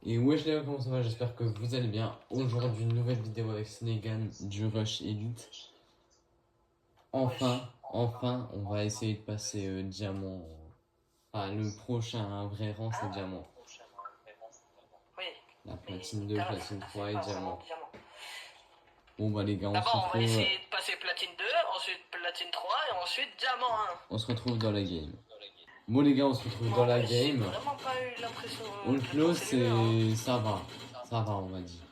Et wesh les gars, comment ça va? J'espère que vous allez bien. Aujourd'hui, une nouvelle vidéo avec Snegan du Rush Elite. Enfin, on va essayer de passer diamant. Enfin, le prochain vrai rang, c'est diamant. Oui. La platine 2, platine 3 et diamant. Diamant. Bon bah les gars, on se D'abord, on va retrouve. essayer de passer platine 2, ensuite platine 3 et ensuite diamant 1. On se retrouve dans la game. Bon les gars, on se retrouve dans la game. J'ai vraiment pas eu l'impression. All close, c'est mieux, hein. ça va, on va dire.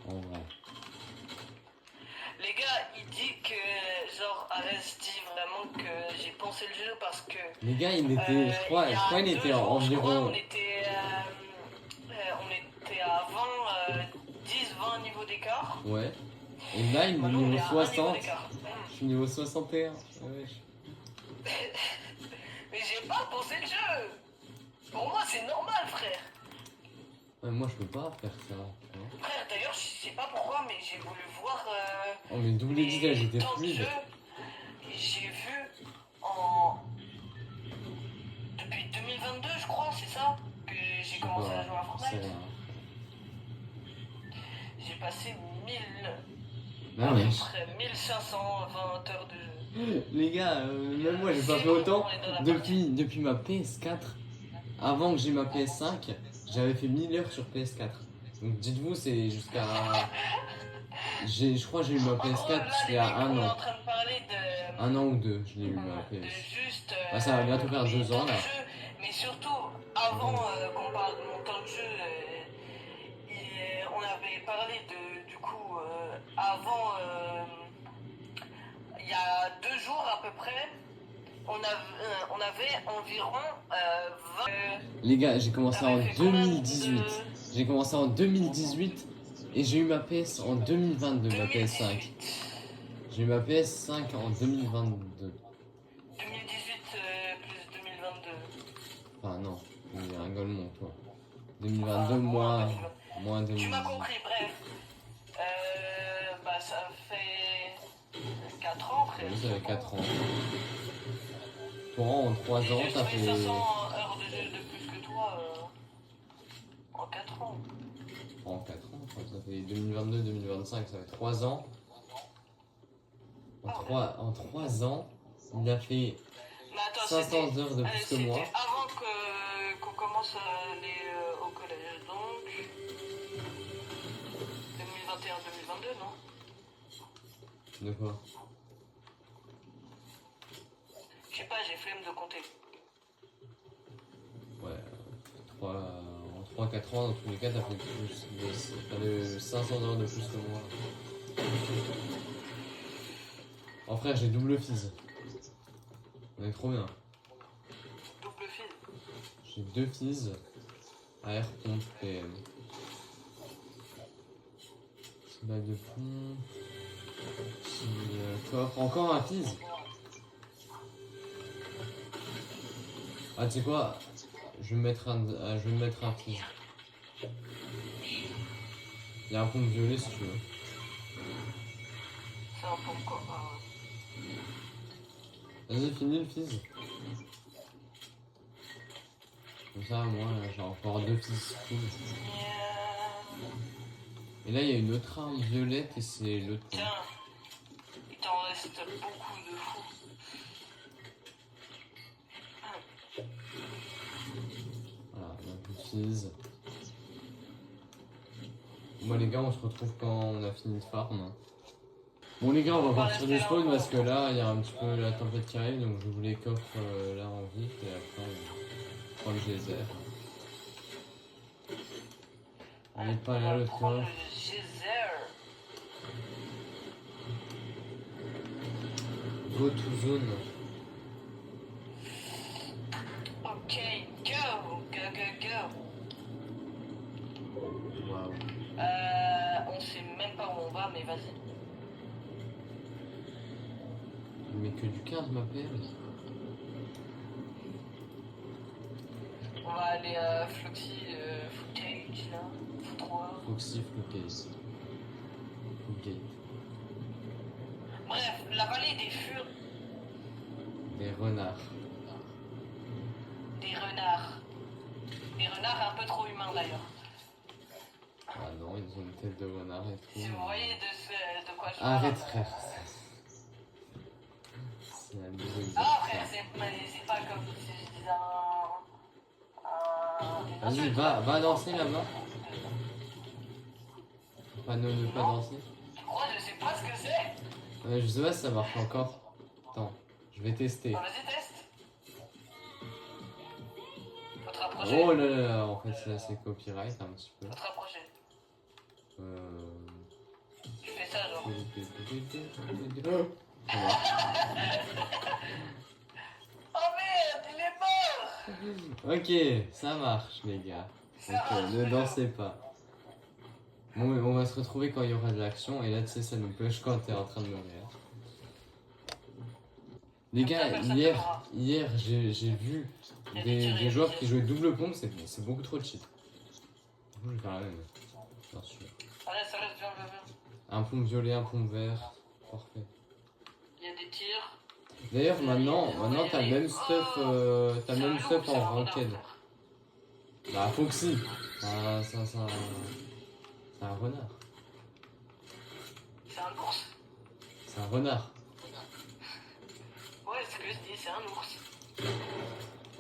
En vrai. Les gars, il dit que genre Arès dit vraiment que j'ai pensé le jeu parce que Les gars, il était, je crois, il était environ. on était à 10-20 niveaux d'écart. Ouais. Et là, il est Maintenant, on est niveau à 1 niveau 60. d'écart. Je suis niveau 61. Wesh. Mais j'ai pas pensé le jeu. Pour moi, c'est normal, frère. Ouais, moi, je peux pas faire ça. Tu vois. Frère, d'ailleurs, je sais pas pourquoi, mais j'ai voulu voir. Oh, mais double edit, là, j'étais temps de fluide. jeu. J'ai vu en. Depuis 2022, je crois, c'est ça, que j'ai commencé à jouer à C'est Fortnite. rien. J'ai passé 1000. Ah, à peu ouais. près 1520 heures de jeu. Les gars, même moi, j'ai pas fait autant. Depuis ma PS4, avant que j'ai ma PS5, j'avais fait 1000 heures sur PS4. Donc, dites-vous, c'est jusqu'à. Je crois que j'ai eu ma PS4 il y a un On est an. en train de parler de. Un an ou deux, je l'ai eu ma De PS. juste. Ah, ça va bientôt faire 2 ans là. Jeu, mais surtout, avant qu'on parle de mon temps de jeu, on avait parlé de. Du coup, avant. Il y a 2 jours à peu près, on avait environ 20. Les gars, j'ai commencé en 2018. J'ai commencé en 2018 et j'ai eu ma PS en 2022, ma PS5. J'ai eu ma PS5 en 2022. 2018 plus 2022. Enfin non, il y a un golemont toi. 2022 moins 2018. Tu m'as compris, bref. Bah ça fait 4 ans frère. Oui, ça fait 4 ans. Toi en 3 ans t'as fait... 500 heures de jeu de plus que toi en 4 ans. En 4 ans, ça fait 2022-2025, ça fait 3 ans. En 3 ans, il a fait 500 heures de plus que moi. Avant qu'on commence à aller au collège, donc 2021-2022, non? De quoi? Je sais pas, j'ai flemme de compter. Ouais, en 3-4 ans, dans tous les cas, t'as fait plus. T'as fait 500 heures de plus que moi. En frère, j'ai double fizz. On est trop bien. Double fil. J'ai 2 fizz. AR, pompe, PM. Petit balle de pompe. Petit coffre. Encore un fizz. Ah, tu sais quoi? Je vais me mettre un fizz. Il y a un pompe violet si tu veux. C'est un pompe quoi. Vas-y, finis le fizz. Comme ça, moi, j'ai encore 2 fizz full. Et là, il y a une autre arme violette et c'est l'autre. Tiens, il t'en reste beaucoup de fous. Voilà, on a un peu de fizz. Moi, les gars, on se retrouve quand on a fini de farm. Bon, les gars, on va partir du spawn parce que là, il y a un petit peu la tempête qui arrive. Donc, je vous les coffre là en vif et après, on prend le geyser. On n'est pas là, le coffre. Go to zone. Ok, go. Waouh. On sait même pas où on va, mais vas-y. Mais que du 15 m'appelle. On va aller à Floxy, Footage là, Foot3. Foxy, Footcase. Footgate. Bref, la vallée des furs. Des renards. Des renards. Des renards un peu trop humains d'ailleurs. Ah non, ils ont une tête de renard et tout. Si vous voyez de quoi je parle. Arrête frère. C'est un nouveau Non, frère, c'est pas comme si je disais une Vas-y, insulte. va danser là-bas. Pas ne pas danser. Tu crois, je sais pas ce que c'est? Je sais pas si ça marche encore. Attends, je vais tester. Bah, vas-y, teste. Faut te rapprocher. Oh là là, en fait ça c'est copyright un petit peu. Faut te rapprocher. Tu fais ça, genre. Ça marche. Oh merde, il est mort! Ok, ça marche les gars. Ça Ok, marche, ne frère. dansez pas. Bon, on va se retrouver quand il y aura de l'action et là tu sais ça nous push quand t'es en train de mourir. Les gars, hier j'ai vu des joueurs qui jouaient double pompe, c'est beaucoup trop de cheat. Du coup je vais faire la même, bien sûr. Arrête, viens. Un pompe violet, un pompe vert, parfait. Il y a des tirs. D'ailleurs maintenant t'as le même stuff en ranked. Bah Foxy, c'est un renard. C'est un ours. C'est un renard. Ouais, c'est ce que je dis, c'est un ours.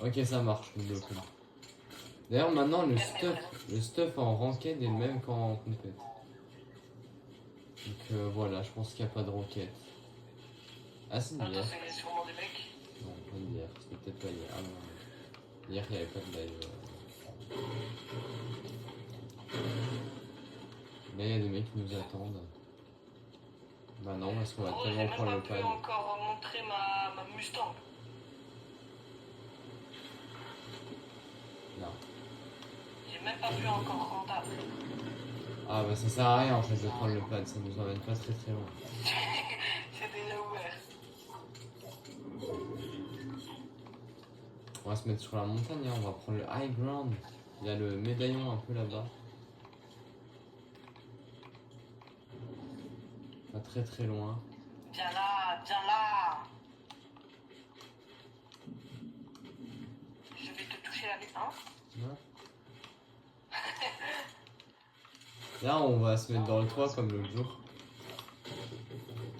Ok ça marche, le bloc. D'ailleurs maintenant le stuff en ranked est le même qu'en compète. Donc voilà, je pense qu'il n'y a pas de roquette. Ah si, Attends, hier. c'est sûrement des mecs. Non, pas hier, c'était peut-être pas hier. Ah non, hier il n'y avait pas de live. Là il y a des mecs qui nous attendent. Bah non, parce qu'on va Oh, tellement prendre le j'ai même pad. pas pu encore montrer ma Mustang. Non. J'ai même pas pu encore rentable. Ah bah ça sert à rien en fait de prendre le pad, ça nous emmène pas très très loin. C'est déjà ouvert. On va se mettre sur la montagne, hein, on va prendre le high ground. Il y a le médaillon un peu là-bas. Pas très très loin. Viens là. Je vais te toucher la nuque, hein. Ouais. Là on va se mettre dans le toit comme l'autre jour.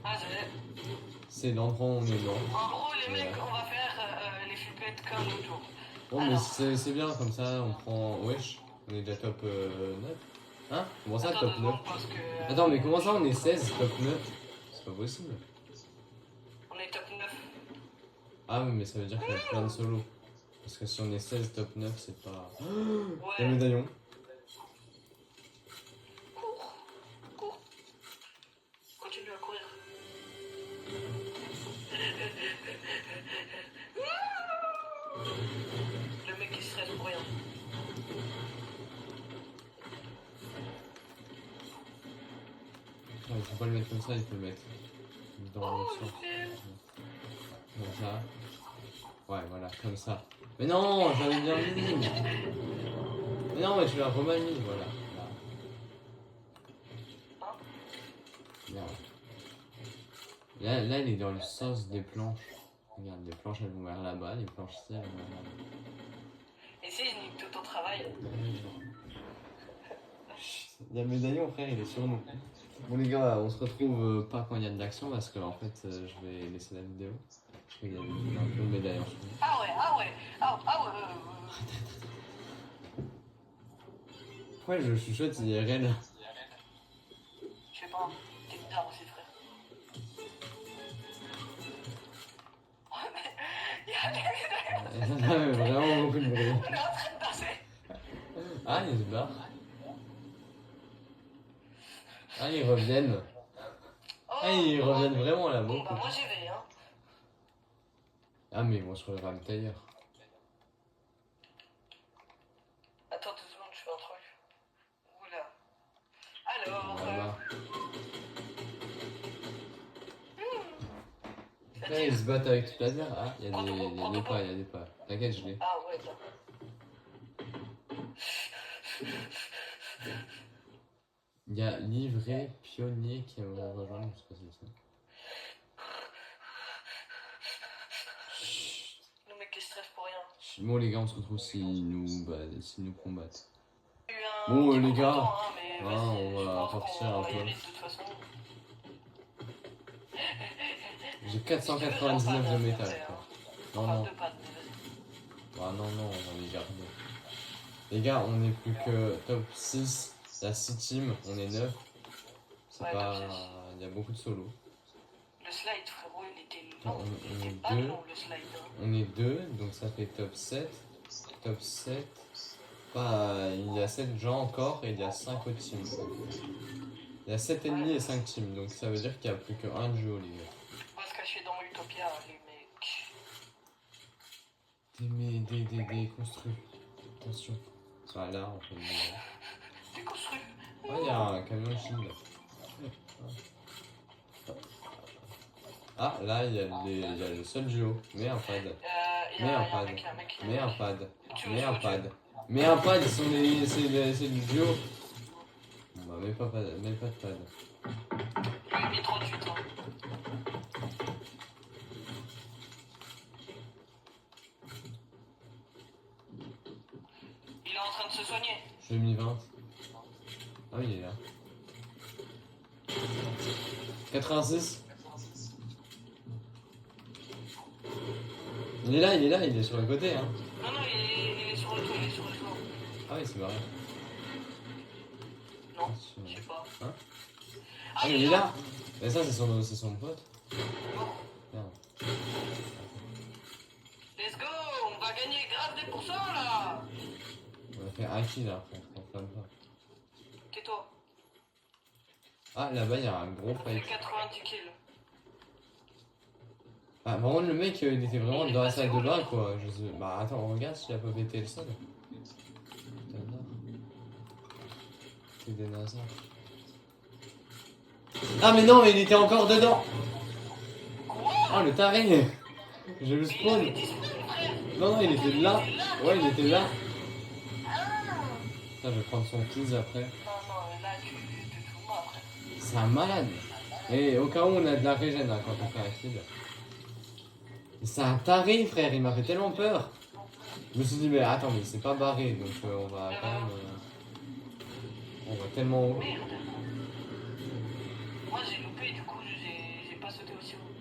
Ah, je l'ai. C'est l'endroit où on est mort. En gros, les Voilà. mecs, on va faire les flippettes comme l'autre jour. Bon mais c'est bien comme ça, on prend... Wesh, on est déjà top 9. Hein? Comment ça Attends top 9? deux secondes, parce que, Attends mais comment ça on est 16 top 9? C'est pas possible. on est top 9. Ah oui mais ça veut dire qu'il y a plein de solos. Parce que si on est 16 top 9 c'est pas... Le Ouais. médaillon. Cours. Continue à courir. Le mec qui stresse pour rien. Ouais, il faut pas le mettre comme ça, il faut le mettre dans le Oh, sens. je sais. Comme ça. Ouais, voilà, comme ça. Mais non, j'avais bien mis. Mais non, mais tu l'as remal mis, voilà. Là. Là, elle est dans le sens des planches. Regarde, les planches elles vont vers là-bas, les planches ici elles vont vers là-bas. Et si je nique tout ton travail? Il y a le médaillon, frère, il est sur nous. Bon, les gars, on se retrouve pas quand il y a de l'action parce que en fait, je vais laisser la vidéo. Parce qu'il y a un peu de médaillon sur nous. Ah ouais. Pourquoi je chuchote IRL? Je sais pas, t'es bizarre aussi, frère. Ouais, mais il y a des Vraiment beaucoup de bruit. On est en train de danser. Ah, ils se barrent. Ah, ils reviennent. Ah, ils reviennent vraiment là-bas. Bon, bah moi j'y vais, hein. Ah, mais ils vont sur le ram tailleur. Attends 2 secondes, je fais un truc. Oula. Alors. Voilà. Ça Là, tire. ils se battent avec toute la terre. Ah, il y a des pas. T'inquiète, je l'ai. Ah ouais, ça. Il y a Livré Pionnier qui aimerait rejoindre, je sais pas si c'est ça. Chut. Le mec qui stresse pour rien. Bon les gars, on se retrouve s'ils nous combattent. J'ai eu un Bon petit les peu gars, content, hein, mais mais Ah, vas-y, on je va pense partir qu'on un va y peu. aller de toute façon. J'ai 499 de métal. Quoi. Non, Enfin, non. 2 pannes, mais vas-y. Ah non, non, on va les garder. Les gars, on est plus que top 6. Il y a 6 teams, on est 9. C'est Ouais, pas. top 6. Il y a beaucoup de solos. Le slide, frérot, il était Non, long. Il on était est pas deux. long, le slide. Hein. On est 2, donc ça fait top 7. Top 7. Bah, il y a 7 gens encore et il y a 5 autres teams. Il y a 7 ennemis et 5 teams, donc ça veut dire qu'il n'y a plus qu'un duo, les gars. On va se cacher dans Utopia, les mecs. Des construits. Attention. Ah là, on fait une maison. T'es construit. Ah, il y a un camion de Chine là. Ah, là, il y a le seul duo. Mais un pad. Mais un pad. Mais un pad. Mais un pad. Mais un pad, c'est du duo. Bon, bah, mais pas de pad. Lui, il met 38 ans. Il est en train de se soigner. Je l'ai mis 20. Ah oui, il est là. 86. Il est sur le côté, hein. Non, non, il est sur le toit, il est sur le toit. Ah oui, c'est marrant. Non, je sais pas. Hein? Ah, mais il est là. Mais ça, c'est son pote. Merde. Let's go, on va gagner grave des pourcents là. On a fait un kill là, on s'enflamme pas. Tais-toi. Ah, là-bas, il y a un gros On fait fight. 90 kills. Ah, par contre, le mec, il était vraiment dans la salle de bain, quoi. Je sais... Bah, attends, regarde s'il a pas pété le sol. C'est des nazars. Ah, mais non, mais il était encore dedans. Oh, le taré. J'ai le spawn. Non, non, il était là. Ouais, il était là. Putain, je vais prendre son tease après. Non, non, là, tu te fous moi après. C'est un malade. Et au cas où on a de la régène hein, quand on fait un kill. C'est un taré, frère, il m'a fait tellement peur. Je me suis dit, mais attends, mais c'est pas barré, donc on va quand même. On va tellement haut. Merde. Moi j'ai loupé, du coup j'ai pas sauté aussi haut.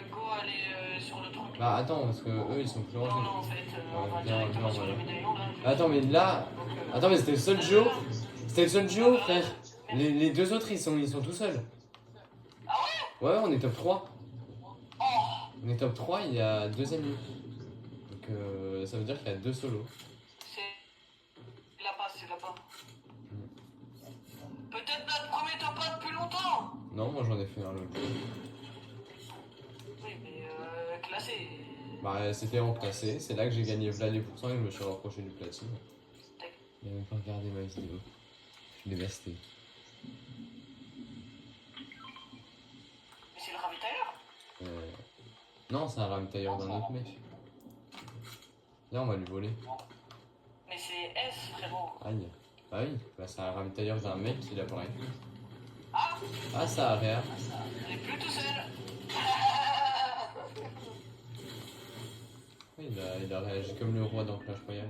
Go aller sur le truc. Bah attends, parce que eux ils sont plus Non, rangés. non, en fait, on va viens, directement viens, sur le voilà. médaillon là. Attends, mais là. Donc, Attends, mais c'était le seul duo. C'était le seul duo, frère. Les deux autres ils sont tout seuls. Ah ouais? Ouais, on est top 3. Oh! On est top 3, il y a 2 ennemis. Donc ça veut dire qu'il y a 2 solos. C'est là-bas, c'est là-bas. Peut-être notre premier top 1 depuis longtemps! Non, moi j'en ai fait un l'autre jour. Oui, mais classé. Bah c'était en classé, c'est là que j'ai gagné v'là les pourcents et que je me suis rapproché du platine. Il a même pas regardé ma vidéo. Je l'ai vesté. Mais c'est le ravitailleur? Non, c'est un ravitailleur d'un autre mec. Là on va lui voler. Mais c'est S, frérot. Aïe. Bah oui, bah, c'est un ravitailleur d'un mec qui l'a pas réussi. Ah! Ah ça a rien. On est plus tout seul. Il a réagi comme le roi dans Clash Royale.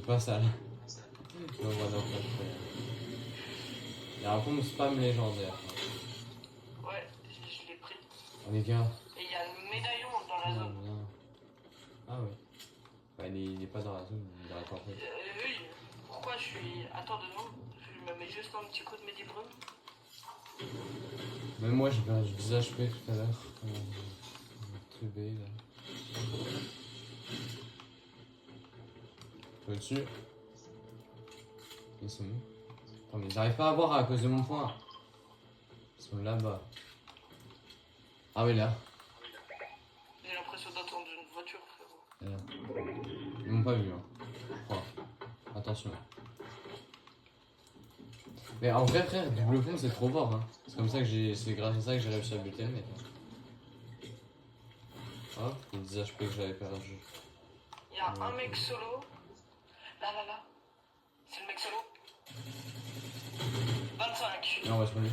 Pas ça là. Le roi dans Clash Royale. Il y a un peu de spam légendaire. Ouais, je l'ai pris. Oh les gars. Et il y a le médaillon dans la zone. Bien. Ah ouais. Bah il est pas dans la zone, il a pas fait. Oui, pourquoi je suis. Attends 2 secondes, je me mets juste un petit coup de médibrume. Même moi j'ai perdu des HP tout à l'heure. Teubé là. Au-dessus. Ils sont où? Attends mais j'arrive pas à voir à cause de mon point. Ils sont là-bas. Ah oui là. J'ai l'impression d'entendre une voiture, frérot. Là. Ils m'ont pas vu hein. Je crois. Attention. Mais en vrai frère, double pont c'est trop fort hein. C'est comme ça que c'est grâce à ça que j'ai réussi à buter le mec. Hop, les 10 HP que j'avais perdu. Il y a un mec solo. Là. C'est le mec solo. 25. Et on va se lui.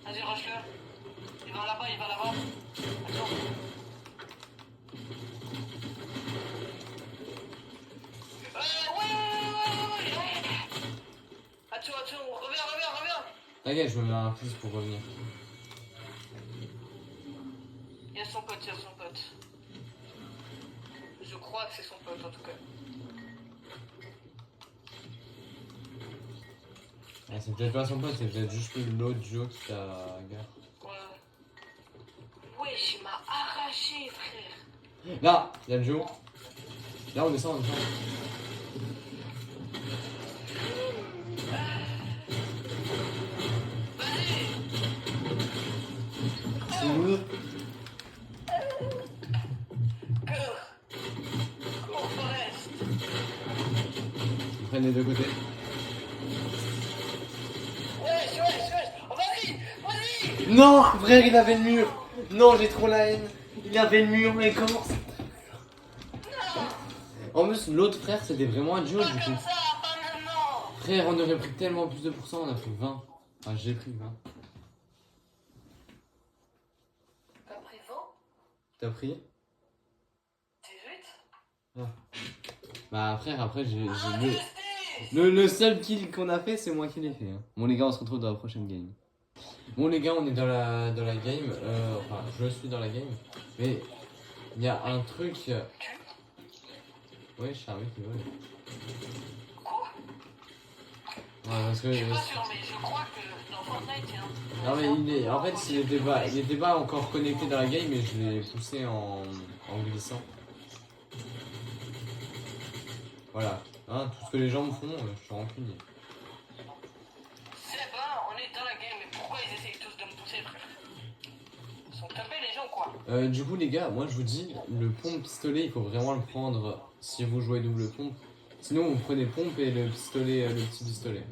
Vas-y, rush-le. Il va là-bas, il va là-bas. Attends. Ouais. Attention, reviens. T'inquiète, je me mets un plus pour revenir. Il y a son pote. Je crois que c'est son pote en tout cas. Ah, c'est peut-être pas son pote, c'est peut-être juste l'autre Joe qui t'a gare. Ouais. Wesh, il m'a arraché, frère. Là, il y a le Joe. Là, on descend. Vas-y. C'est où? Cours, Forest. Ils prennent les deux côtés. Wesh. Oh, vas-y. Non, frère, il avait le mur. Non, j'ai trop la haine. Il avait le mur, mais comment ça? En plus, l'autre frère, c'était vraiment un Joe Pas du coup. comme ça, pas maintenant. Frère, on aurait pris tellement plus de pourcents, on a pris 20. Enfin, j'ai pris 20. T'as pris 20? T'as pris? 18? Bah, frère, après, j'ai Injustice. le seul kill qu'on a fait, c'est moi qui l'ai fait. Hein. Bon, les gars, on se retrouve dans la prochaine game. Bon, les gars, on est dans la game. Enfin, je suis dans la game. Mais il y a un truc. Ouais, je suis un mec qui vole. Quoi? Ouais, parce que. Je suis pas sûr, mais je crois que dans Fortnite, il y a un... Non, mais il est. En fait, il était pas encore connecté dans la game, mais je l'ai poussé en glissant. Voilà. Hein, tout ce que les gens me font, je suis rancunier. C'est bon, on est dans la game, mais pourquoi ils essayent tous de me pousser, frère? Ils sont tapés les gens, quoi. Du coup, les gars, moi je vous dis, le pompe pistolet, il faut vraiment le prendre si vous jouez double pompe. Sinon, vous prenez pompe et le pistolet, le petit pistolet.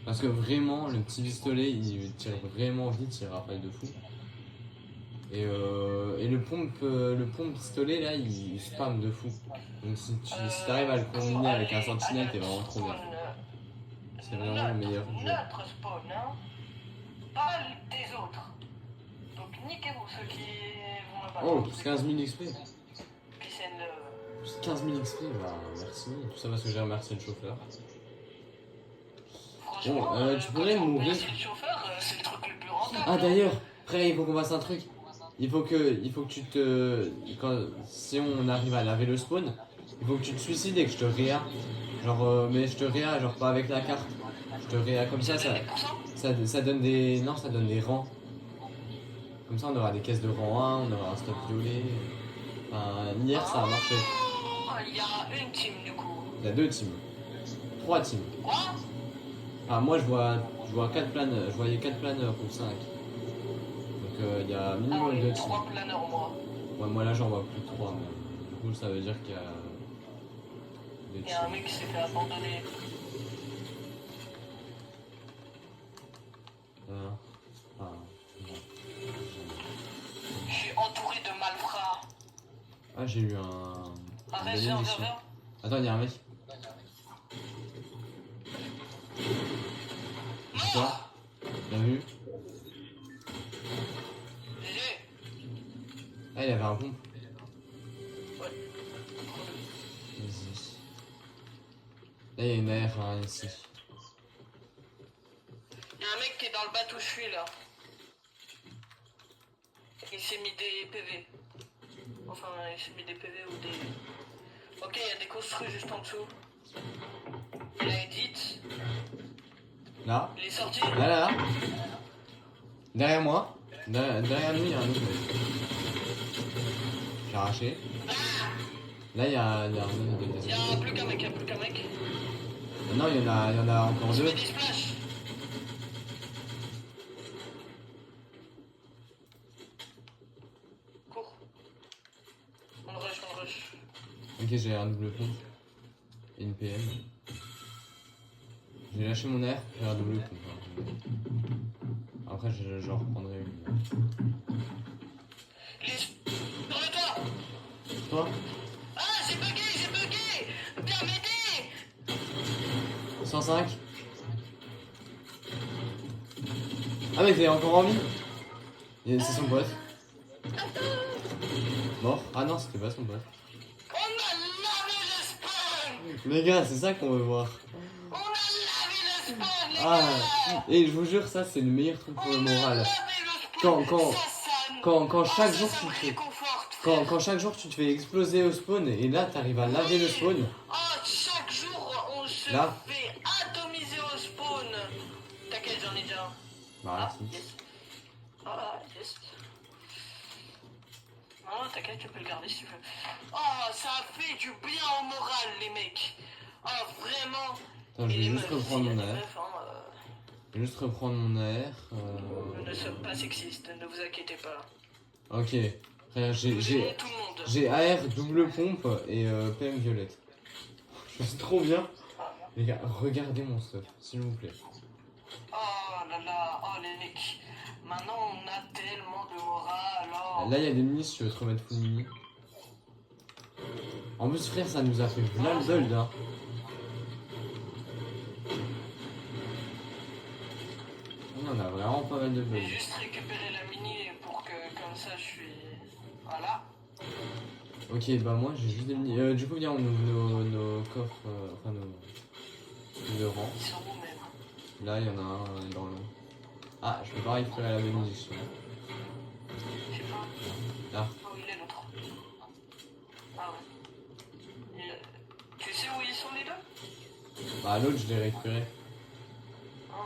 Parce que vraiment, le petit pistolet, il tire vraiment vite, il rappelle de fou. Et le pompe pistolet, là, il spam de fou. Donc si t'arrives à le combiner avec un sentinelle, t'es vraiment trop bien. C'est vraiment le meilleur jeu. Notre spawn, hein. Pas des autres. Donc niquez-vous ceux qui vont là-bas. Oh, plus 15 000 XP. Puis c'est le... Plus 15 000 XP, bah merci. Tout ça parce que j'ai remercié le chauffeur. Franchement, Bon, tu pourrais mourir. C'est le chauffeur, c'est le truc le plus rentable. Ah d'ailleurs, frère, il faut qu'on fasse un truc. Il faut que tu te... si on arrive à laver le spawn, il faut que tu te suicides et que je te réa. Genre, mais je te réa, genre pas avec la carte. Je te réa comme ça donne des... Non, ça donne des rangs. Comme ça, on aura des caisses de rang 1, on aura un stop violet. Enfin, hier, ça a marché. Oh, il y a une team du coup. Il y a 2 teams. 3 teams. Quoi? Enfin, moi, je vois 4 planeurs. Je voyais 4 planeurs pour 5. Donc, il y a minimum 2 teams. 3 planeurs, moi. Ouais, moi là, j'en vois plus que 3. Mais... Du coup, ça veut dire qu'il y a... Il y a un mec qui s'est fait abandonner. Je suis entouré de malfrats. Ah, j'ai eu un... Arrête, belle viens. émission. Attends, il y a un mec. C'est toi? Bien vu? GG. Ah, il avait un pompe. Ouais. Vas-y. Là, il y a une AR hein, ici. Il y a un mec qui est dans le bateau où je suis là. Il s'est mis des PV. Enfin, il s'est mis des PV ou des... Ok, il y a des construits juste en dessous. Il a edit. Là? Il est sorti. Là. Derrière moi. Derrière nous, il y a un autre mec. J'ai arraché. Là, il y a un autre Il y a plus qu'un mec, Non, il y en a encore Il se 2. met des splash. Cours. On rush. Ok, j'ai un double pompe. Et une PM. J'ai lâché mon air, j'ai un double pompe. Hein. Après, j'en reprendrai une. Il est sur le toit. Toi? Ah, j'ai bugué. Viens m'aider. 105. Ah mais t'es encore en vie? C'est son pote. Mort. Ah non, c'était pas son pote. On a lavé le spawn. Les gars, c'est ça qu'on veut voir. On a lavé le spawn, les Ah, gars. et je vous jure, ça c'est le meilleur truc pour le On a moral. lavé le spawn. Quand- Ça, ça- Quand chaque ça, jour ça tu me te fais. réconforte, Quand, frère. quand chaque jour tu te fais exploser au spawn et là t'arrives à laver le spawn. Oh, chaque jour, on se Là. fait atomiser au spawn. T'inquiète, j'en ai déjà un. Bah, Ah, merci. yes. Ah, yes. Non, t'inquiète, tu peux le garder si tu veux. Oh, ça fait du bien au moral, les mecs. Oh, vraiment. Attends, je Et vais les juste meufs, reprendre s'il y a mon des air. meufs, hein, Je vais juste reprendre mon air. nous ne sommes pas sexistes, ne vous inquiétez pas. Ok. Frère, Nous j'ai aimons tout le monde. j'ai AR double pompe et PM violette. Je suis trop bien. Les gars, regardez mon stuff, s'il vous plaît. Oh là là, oh les mecs. Maintenant, on a tellement de morale. Oh. Là, il y a des minis si tu veux te remettre full mini. En plus, frère, ça nous a fait plein le build, hein. On a vraiment pas mal de Je vais builds. juste récupérer la mini pour que comme ça je suis. Voilà. Ok, bah moi j'ai juste des mini. Du coup, viens, on ouvre nos coffres, enfin nos rangs. Ils sont où même? Là, il y en a un dans l'eau. Ah, je peux pas récupérer la même munition. Je sais pas. Là. Oh, il est l'autre. Ah ouais. Tu sais où ils sont les deux? Bah, l'autre, je l'ai récupéré. Ah.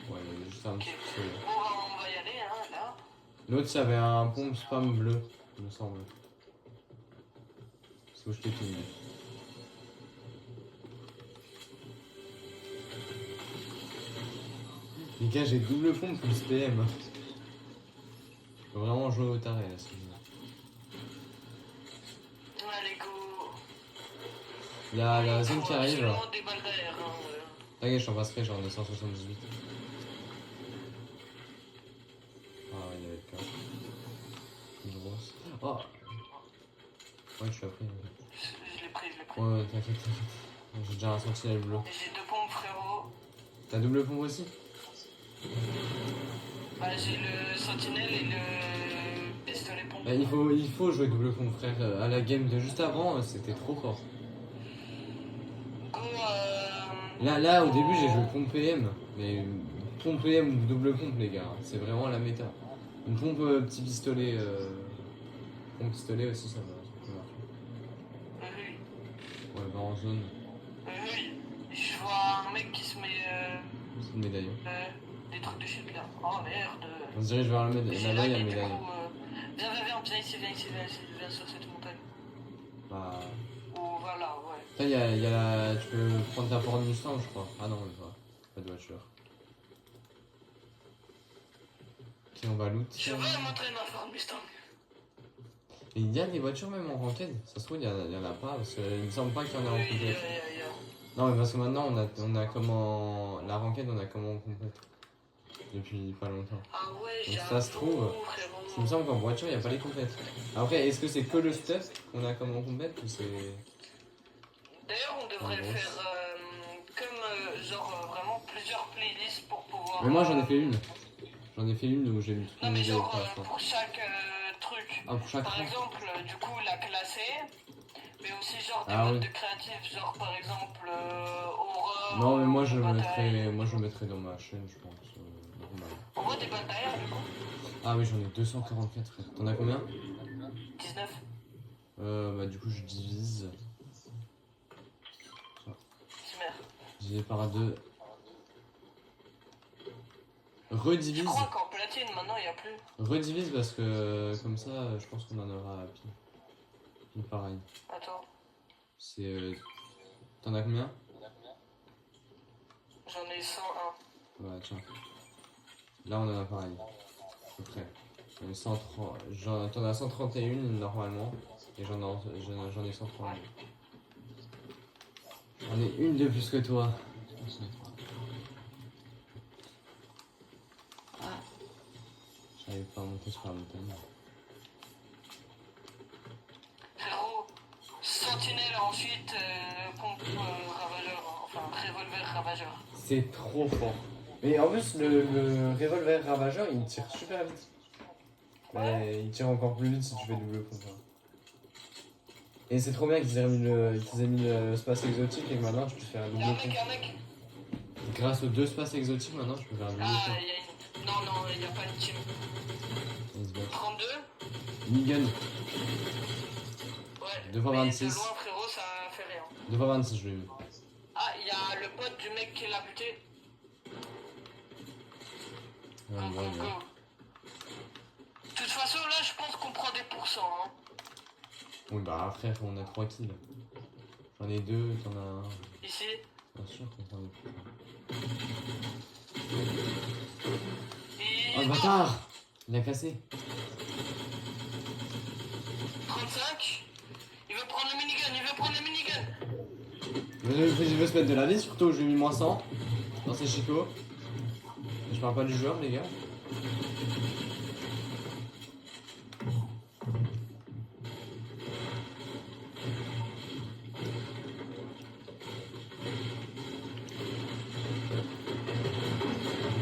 Ouais, il y avait juste un petit Ok. peu. Bon, on va y aller, hein, là. L'autre, ça avait un pompe spam bleu, il me semble. C'est où je t'ai tout mis. Les gars, j'ai double pompe plus PM. Je peux vraiment jouer au taré là, c'est bien. Allez, go. Il y a la zone qui arrive. Absolument des balles d'air, hein. T'inquiète, je t'en passerai, j'en ai 178. Ah ouais, il y avait le cas. Une grosse. Oh. Ouais, je suis appris. Je l'ai pris, je l'ai pris. Ouais, t'inquiète, t'inquiète. J'ai déjà un sentinelle bleu. Et j'ai 2 pompes, frérot. T'as double pompe aussi? Bah, j'ai le sentinelle et le pistolet pompe. Bah, il faut jouer double pompe, frère. À la game de juste avant, c'était trop fort. Go, Là, au début, j'ai joué pompe PM. Mais pompe PM ou double pompe, les gars. C'est vraiment la méta. Une pompe petit pistolet. Pompe pistolet aussi, ça peut marcher. Oui. Ouais, va en zone. Oui. Je vois un mec qui se met C'est une médaille. des trucs de chute là. Oh merde. On se dirige vers la médaille. J'ai Là-bas, il y a lag le et du médaille. coup, viens ici, viens sur cette montagne. Bah. Oh voilà, ouais. Putain, il y a la. Tu peux prendre ta Ford Mustang, je crois. Ah non, mais pas de voiture. Ok, on va loot. Je vais montrer ma Ford Mustang. Et il y a des voitures même en ranked. Ça se trouve, il y en a pas. Parce qu'il me semble pas qu'il y en a en Oui, complète. Non, mais parce que maintenant, on a comment. La ranked, on a comment en complète. Depuis pas longtemps. Ah ouais, Donc j'avoue, ça se trouve. frérot. Il me semble qu'en voiture, il n'y a pas les complètes. Après, est-ce que c'est que le stuff qu'on a comme en complète ou c'est. D'ailleurs, on devrait En gros. faire comme genre vraiment plusieurs playlists pour pouvoir. Mais moi, j'en ai fait une. J'en ai fait une où j'ai mis toutes Non, mais mes genre idées, je crois. pour chaque truc. Ah, pour chaque Par rang. exemple, du coup, la classée, mais aussi genre des Ah modes oui. de créatif, genre par exemple horreur. Non, mais moi, je le bataille. mettrais dans ma chaîne, je pense. Normal. On voit des balles d'air du coup. Ah oui, j'en ai 244, frère. T'en as combien? 19. Bah, du coup, je divise. C'est merde. Divisé par 2. Je Redivise. crois qu'en platine maintenant il n'y a plus. Redivise parce que comme ça, je pense qu'on en aura pile. Pile pareil. Attends, C'est. T'en as combien? j'en ai 101. Ouais, tiens. Là, on en a pareil. À peu près. J'en ai 130. T'en as 131 normalement. Et j'en ai 132. J'en ai une de plus que toi. J'arrive pas à monter sur la montagne. Frérot, sentinelle ensuite pompe ravageur, enfin revolver ravageur. C'est trop fort. Mais en plus, le revolver ravageur, il tire super vite. Mais il tire encore plus vite si tu fais double combat. Et c'est trop bien qu'ils aient mis le space exotique et que maintenant tu peux faire un double Y'a un coup. mec, y'a un mec. Grâce aux 2 spaces exotiques, maintenant tu peux faire un double Ah, coup. y'a une. Non, non, y'a pas une team. Il se bat. 32. Minigun. Ouais. 2 fois Mais 26. de loin, frérot, ça fait rien. 2 fois 26, je l'ai mis. Ah, y'a le pote du mec qui l'a buté. Ouais, Go, bon, go, bien. go. De toute façon, là, je pense qu'on prend des pourcents. Hein. Oui, bah frère, on a 3 kills. J'en ai 2, t'en as 1. Ici. Bien sûr qu'on prend des pourcents. Et... Oh le bâtard! Il a cassé. 35. Il veut prendre le minigun, il veut prendre le minigun. Il veut se mettre de la vie, surtout je lui ai mis moins 100. Non, c'est Chico. Je parle pas du joueur, les gars.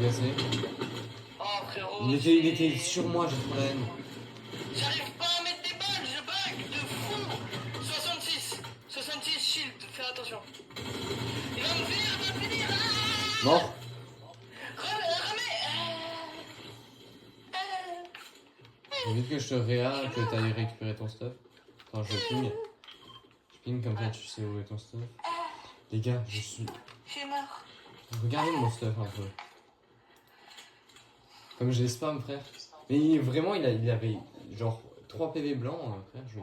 Cassé. Oh, frérot. Il était sur moi, j'ai trop la haine. J'arrive pas à mettre des balles, je bug de fou. 66. 66 shield, fais attention. Il va me finir. Ah Mort. Faut vite que je te réa, que t'ailles récupérer ton stuff. Attends, je ping. Je ping comme ça, tu sais où est ton stuff. Les gars, je suis... Je suis mort. Regardez mon stuff un peu. Comme j'ai spam, frère. Mais vraiment, il avait genre 3 PV blancs, frère. Je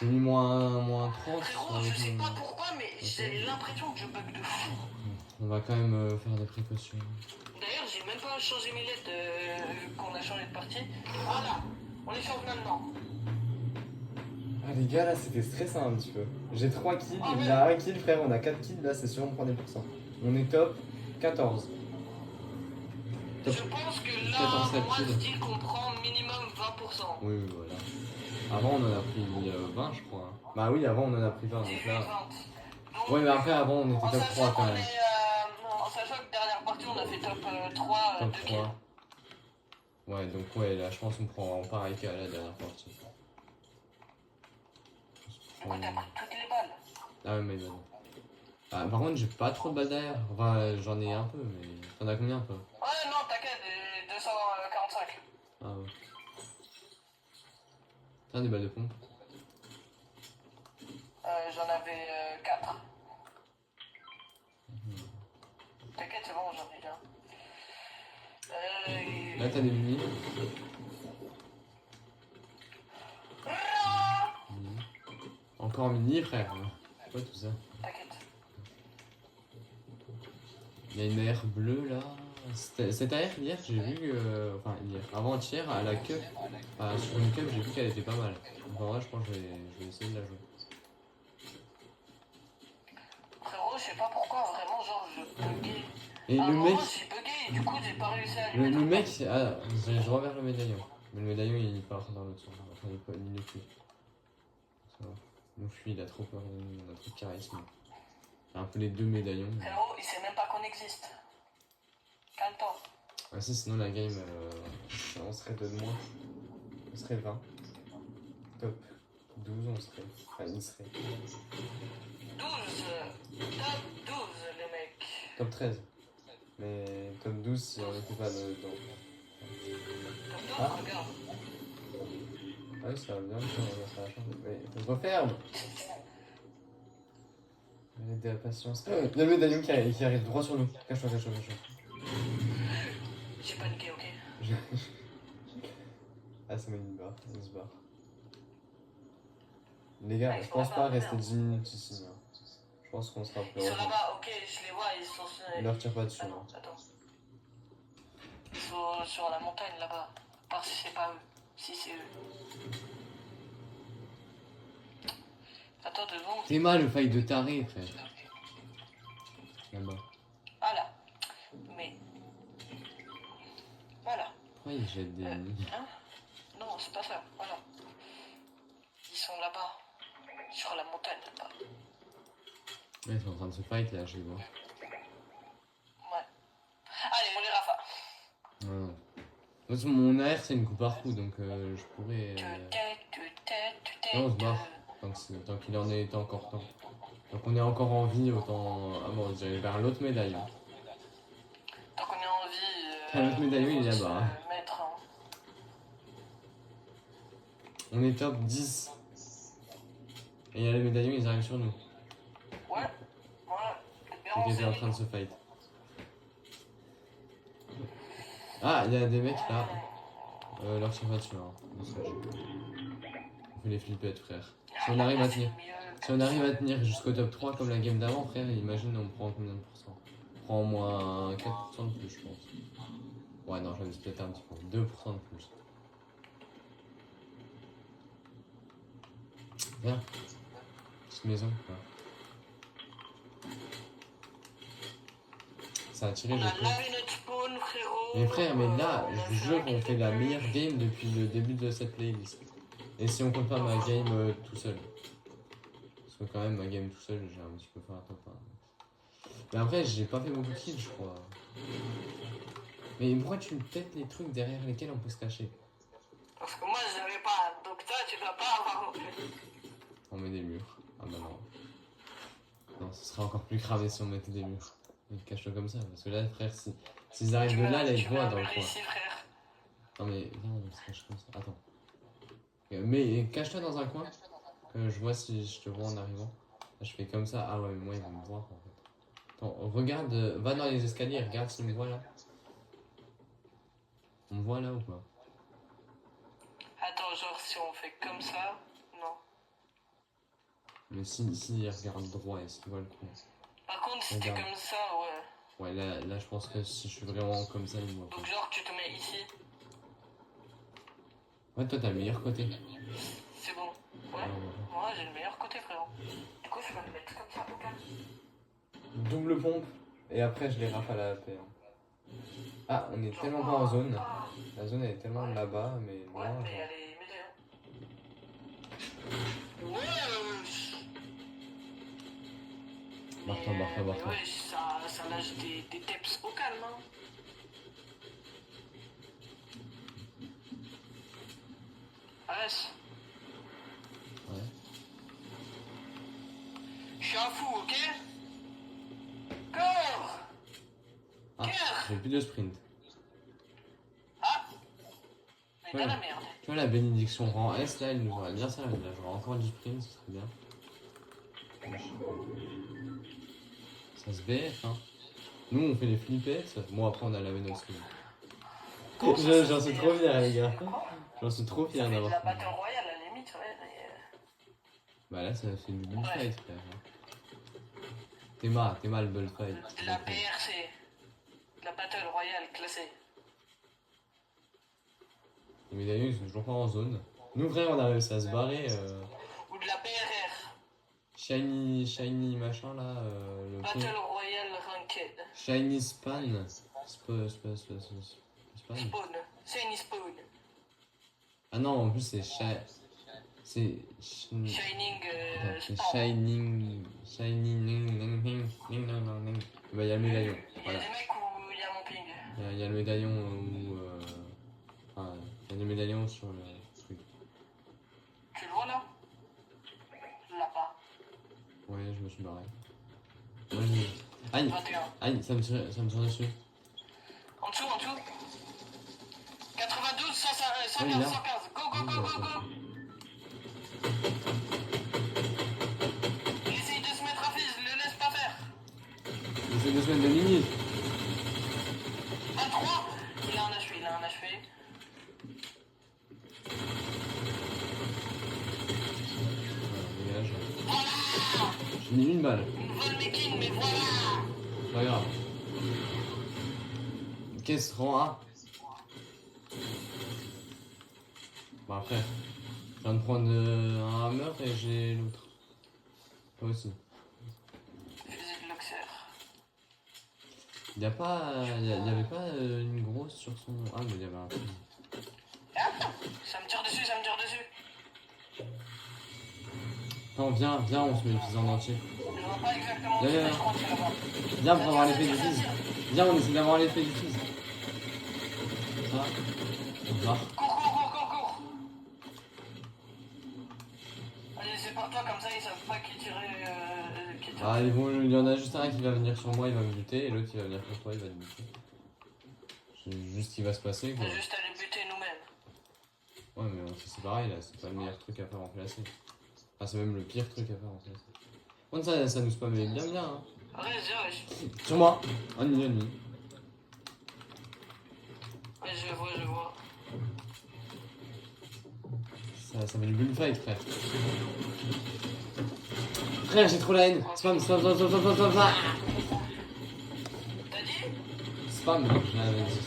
lui ai mis moins 30. Frérot, je sais pas pourquoi, mais j'ai l'impression que je bug de fou. On va quand même faire des précautions. D'ailleurs, j'ai même pas changé mes lettres vu qu'on a changé de partie. Voilà, on les change maintenant. Ah les gars, là c'était stressant un petit peu. J'ai 3 kills, Ah, il a 1 kill, frère, on a 4 kills, là c'est sûr on prend des pourcents. On est top 14. Top. Je pense que là, 14 moi je kills. dis qu'on prend minimum 20%. Oui, oui, voilà. Avant on en a pris 20, je crois. Hein. Bah oui, avant on en a pris 20, donc 18, là. 20. Donc, Ouais, mais après, avant on en était top 3 sachant quand qu'on même. est, en sachant que dernière partie on a fait top 3 Top de 3. kills. Ouais, donc ouais, là je pense qu'on prend pareil qu'à la dernière partie. Du coup, t'as pris toutes les balles. Ah ouais, mais non. Ah, par contre, j'ai pas trop de balles derrière. Enfin, j'en ai un peu, mais. T'en as combien un peu? Ouais, non, t'inquiète, 245. Ah ouais. T'as des balles de pompe? J'en avais 4. T'inquiète, c'est bon, j'en ai bien. Là, t'as des mini. Mini. Encore mini, frère. C'est quoi tout ça? T'inquiète. Il y a une AR bleue là. Cette AR hier, j'ai vu. Enfin, hier. Avant-hier, à la cup. Sur une cup, j'ai vu qu'elle était pas mal. Donc en vrai, je pense que je vais essayer de la jouer. Frérot, je sais pas pourquoi, vraiment, genre, je buguais. Et À un le moment, mec. j'ai bugué et du coup, j'ai pas réussi à Le allumer. mec, ah, je regarde le médaillon. Mais le médaillon il part dans l'autre sens. Enfin, il est plus. Ça va. Nous, lui, il a trop peur de nous, on a trop de charisme. Un peu les deux médaillons. Mais... Frérot, il sait même pas qu'on existe. Calme-toi. Ah, si, sinon la game, on serait 2 de moins. On serait 20. Top 12, on serait. Enfin, il serait. 12. Top 12, les mecs. Top 13. Mais top 12 si on n'était pas dedans. Top 12, Ah. regarde. Ah oui, ça va bien, ça va changer. Mais faut que je referme. Avec de la patience. Le médaillon qui arrive droit sur nous. Cache-toi, cache-toi, cache-toi. J'ai paniqué, ok. Ah, c'est une barre, il se barre. Les gars, Ah, ils je sont pense là-bas, pas rester merde. 10 minutes ici. Hein. Je pense qu'on sera plus Ils sont heureux. là-bas, ok, je les vois, ils sont sur... Ne leur tire pas dessus. Ah non, Hein. attends. Ils sont sur la montagne là-bas. Par si c'est pas eux. Si c'est eux. Attends 2 secondes. T'es mal le faille de taré, frère. Là-bas. Voilà. Mais. Voilà. Pourquoi il jette des nids? Hein? Non, c'est pas ça. Voilà. Ils sont là-bas. Sur la montagne là-bas. Ouais, ils sont en train de se fight là, je les vois. Ouais. De toute façon, mon AR c'est une coupe par coup, donc je pourrais. Non, on se barre. Tant qu'il en est encore temps. Donc on est encore en vie, autant. Ah bon, on dirait vers l'autre médaille. Hein. Tant qu'on est en vie. L'autre médaillon il est faut là-bas. se mettre, hein. On est top 10. Et il y a les médaillons, ils arrivent sur nous. Ouais, Donc ils étaient en train de se fight. Ah, il y a des mecs là. Leur tire pas dessus, hein. On fait les flippettes, frère. Si on arrive à tenir. Si on arrive à tenir jusqu'au top 3 comme la game d'avant, frère, imagine on prend combien de pourcents? On prend au moins 4% de plus, je pense. Ouais, non, je vais me splitter un petit peu. 2% de plus. Viens. Petite maison, quoi. Ça a tiré, On je a trouve. lavé notre spawn, frérot. Mais frère, mais là, je vous jure qu'on fait la meilleure game depuis le début de cette playlist. Et si on compte pas ma game tout seul. Parce que quand même, ma game tout seul, j'ai un petit peu fait un top 1. Mais après, j'ai pas fait beaucoup de kills, je crois. Mais pourquoi tu me pètes les trucs derrière lesquels on peut se cacher? Parce que moi, je n'avais pas. Donc toi, tu dois pas avoir. On met des murs. Ah bah non. Non, ce serait encore plus cramé si on mettait des murs. Cache-toi comme ça, parce que là, frère, s'ils arrivent de là, ils voient dans le coin. Ici, frère. Non mais viens, on se cache comme ça. Attends. Mais cache-toi dans un coin, que je vois si je te vois en arrivant. Là, je fais comme ça. Ah ouais, mais moi, ils vont me voir en fait. Attends, regarde, va dans les escaliers, regarde s'ils me voient là. On me voit là ou pas? Attends, genre, si on fait comme ça, non. Mais si ils regardent droit et s'ils voient le coin. Par contre, si t'es Regarde. comme ça, ouais. Ouais, là, je pense que si je suis vraiment comme ça, ils me voient pas. Donc, genre, tu te mets ici. Ouais, toi, t'as le meilleur côté. C'est bon. Ouais. Moi, j'ai le meilleur côté, frérot. Du coup, je vais me mettre comme ça, au calme. Double pompe, et après, je les rafale à la paix. Hein. Ah, on est tellement pas en zone. La zone, elle est tellement là-bas, mais Ouais, non. mais elle est médaillon. Wesh. Barre-toi. Mais wesh, ça lâche des teps au calme, hein. Reste. Ouais. Je suis un fou, ok? Corps. Ah, j'ai plus de sprint. Ah. Mais Ouais. dans la merde. Tu vois, la bénédiction rang S, là, elle nous va bien servir. Là, j'aurai encore du sprint, ce serait bien. Ça se BF, hein. Nous, on fait les flippettes. Bon, après, on a lavé nos skins. J'en suis trop fier, les gars. J'en suis trop fier Ça fait de d'avoir la fait. battle royale à la limite, ouais. Mais... Bah là, ça fait une bullfight, frère. T'es mal le bullfight. De la BRC. De la battle royale classée. Les médaillons, ils sont toujours pas en zone. Nous, frère, on a réussi à se barrer. Ou de la BRR. Shiny machin, là. Le Battle truc. Royale Ranked. Shiny Span. Span. Spawn. C'est une spawn. Ah non, en plus, c'est c'est Shining c'est Spawn. Shining. Bah, il y a le médaillon. Il y a Voilà. des mecs où il y a mon ping. Il y a le médaillon où. Enfin, il y a le médaillon sur le truc. Tu le vois là? Là pas. Ouais, je me suis barré. Moi, Aïe! 21. Aïe, ça me tire dessus. En dessous. 92, 115, Oui, 115. là. Go. Il essaye de se mettre à fils, le laisse pas faire. C'est 2 semaines de mini. 23. Il a un HP. Dégage. Voilà. J'ai mis une balle. Une vol making, mais voilà. Pas grave. Caisse rang A. Bah après, je viens de prendre un hammer et j'ai l'autre. Toi aussi. Fusil de Luxer. Il y avait pas une grosse sur son. Ah, mais il y avait un fusil. Ça me tire dessus. Non, viens, on se met le fusil en entier. Je vois pas exactement Viens, où viens, c'est, je crois que c'est là-bas. Viens pour avoir l'effet du fusil. Viens, on essaie d'avoir l'effet du fusil. Ça. marre. Cours. Allez, c'est par toi, comme ça ils savent pas qui tirer. Ah, il y en a juste un qui va venir sur moi, il va me buter, et l'autre il va venir sur toi, il va te buter. C'est juste ce qui va se passer quoi. On a juste à les buter nous-mêmes. Ouais, mais c'est pareil là, c'est pas le meilleur truc à faire en classé. Enfin, c'est même le pire truc à faire en classé. Bon, ça nous spamme bien, hein. Arrête, wesh. Sur moi, un ennemi. Ouais, je vois. Ça fait du bullfight, frère. Frère, j'ai trop la haine. Spam. T'as dit? Spam, je l'avais dit.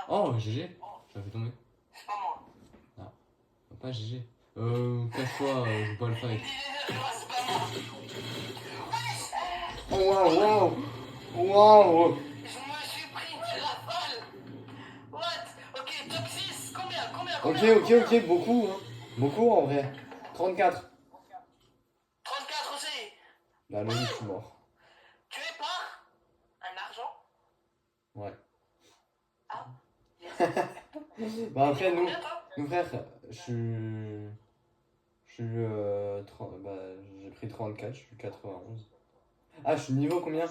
Oh, GG. Je l'ai fait tomber. C'est pas moi. Ah, pas GG. Cache-toi, je joue pas le fight. C'est pas moi. Oh, wow. Je me suis pris une rafale. What? Ok, top 6. Combien? Ok, beaucoup, hein. Beaucoup en vrai. 34. 34 aussi. Bah, le je suis mort. Tu es par un argent? Ouais. Ah. Bah, après, nous, Combien, toi? frère, j'ai pris 34, je suis 91. Ah, je suis niveau combien?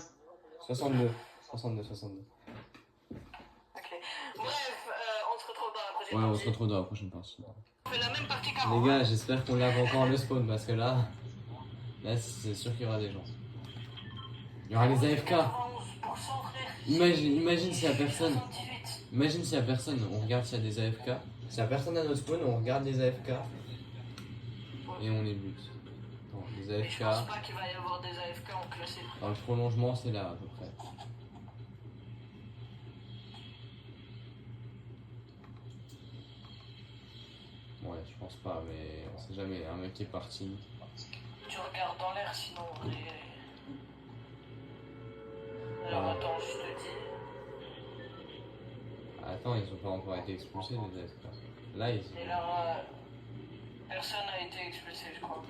62. Ok. Bref, on se retrouve dans la prochaine Ouais, on partie. se retrouve dans la prochaine partie. On fait la même partie qu'avant. Les gars, j'espère qu'on lave encore le spawn parce que là c'est sûr qu'il y aura des gens. Il y aura les AFK. 91%, frère. Imagine s'il y a personne. 78. Imagine s'il y a personne, on regarde s'il y a des AFK. S'il y a personne à notre spawn, on regarde les AFK et on les bute. Bon, les Mais je AFK, pense pas qu'il va y avoir des AFK en classé. dans le prolongement, c'est là à peu près. Ouais, je pense pas, mais on sait jamais. Un mec est parti. Tu regardes dans l'air sinon. Alors attends, je te dis. Attends, ils ont pas encore été expulsés les AFK. Là, ils Et là, personne n'a été expulsé, je crois.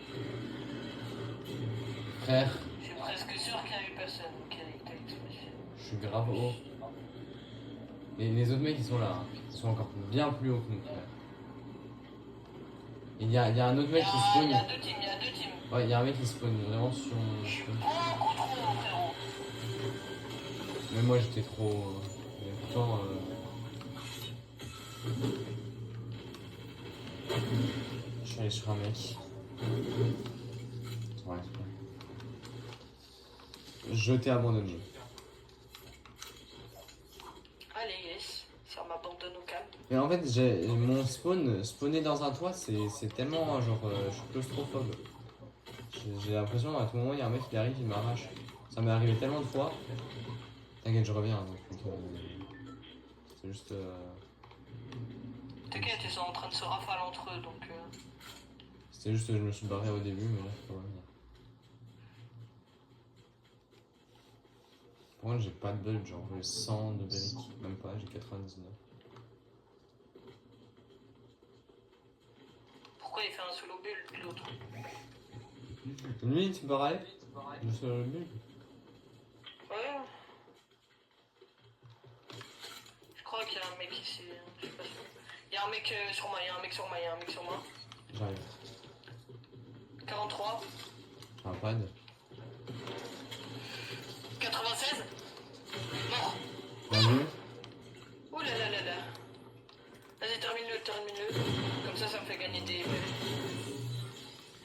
Frère, Je suis presque sûr qu'il n'y a eu personne qui a été expulsé. je suis grave haut. Les autres mecs, ils sont là. Hein. Ils sont encore bien plus hauts que nous, frère. Il y a un autre mec qui spawn. Il y a deux teams. Ouais, il y a un mec qui spawn vraiment sur mon Je suis spawn. beaucoup trop, frérot. Mais moi, j'étais trop. Mais pourtant. Je suis allé sur un mec. Ouais, jeté abandonné. Allez, yes. Ça m'abandonne au calme. Mais en fait, mon spawner dans un toit, c'est tellement genre. Je suis claustrophobe. J'ai l'impression à tout moment, il y a un mec qui arrive, il m'arrache. Ça m'est arrivé tellement de fois. T'inquiète, je reviens. Donc, c'est juste. T'inquiète, ils sont en train de se rafaler entre eux donc. C'était juste que je me suis barré au début, mais là, je peux revenir. Pour moi, j'ai pas de build, genre j'ai 100 de briques, même pas, j'ai 99. Pourquoi il fait un solo build l'autre? Lui, tu peux parler? Je suis le build. Ouais. Je crois qu'il y a un mec ici, je suis pas sûr. Il y a un mec sur moi. J'arrive. 43. J'ai un pad. 96. Mort. Bien vu. Ouh là là là là. Vas-y, termine-le. Comme ça me fait gagner des PV.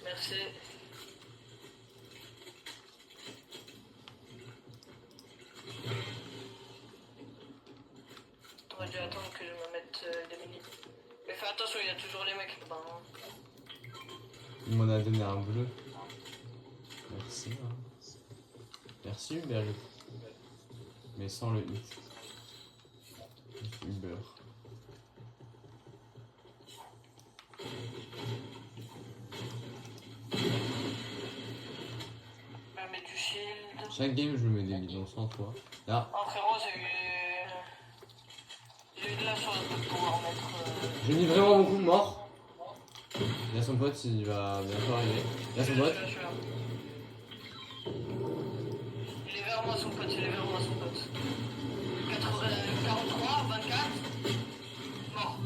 Merci. T'aurais dû attendre que je me mette des mini. Mais fais attention, il y a toujours les mecs là-bas. Hein. Il m'en a donné un bleu. Merci. Hein. Merci Uber. Mais sans le hit. Uber. Je me mets du shield. Chaque game, je me mets des bidons sans toi. Là, Oh frérot, j'ai eu de la chance de pouvoir mettre. j'ai mis vraiment beaucoup de morts. Il y a son pote, il va bientôt arriver. Il y a son pote. Je suis là. Il est vers moi son pote. 43, 24. Mort.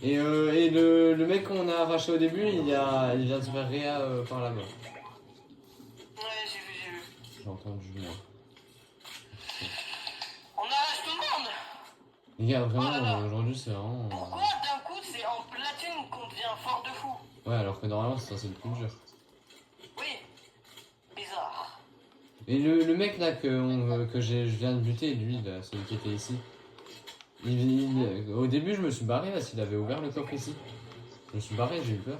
Et le mec qu'on a arraché au début, il vient de se faire réa par là-bas. Ouais, j'ai vu. J'ai entendu, moi. On arrache tout le monde. Les gars, Oh là là. vraiment, aujourd'hui, c'est vraiment... Pourquoi d'un coup c'est en platine qu'on devient fort de fou? Ouais, alors que normalement, c'est censé être plus dur. Oui. Bizarre. Et le mec là que je viens de buter, lui, là, celui qui était ici, au début, je me suis barré parce qu'il avait ouvert le coffre ici. Je me suis barré, j'ai eu peur.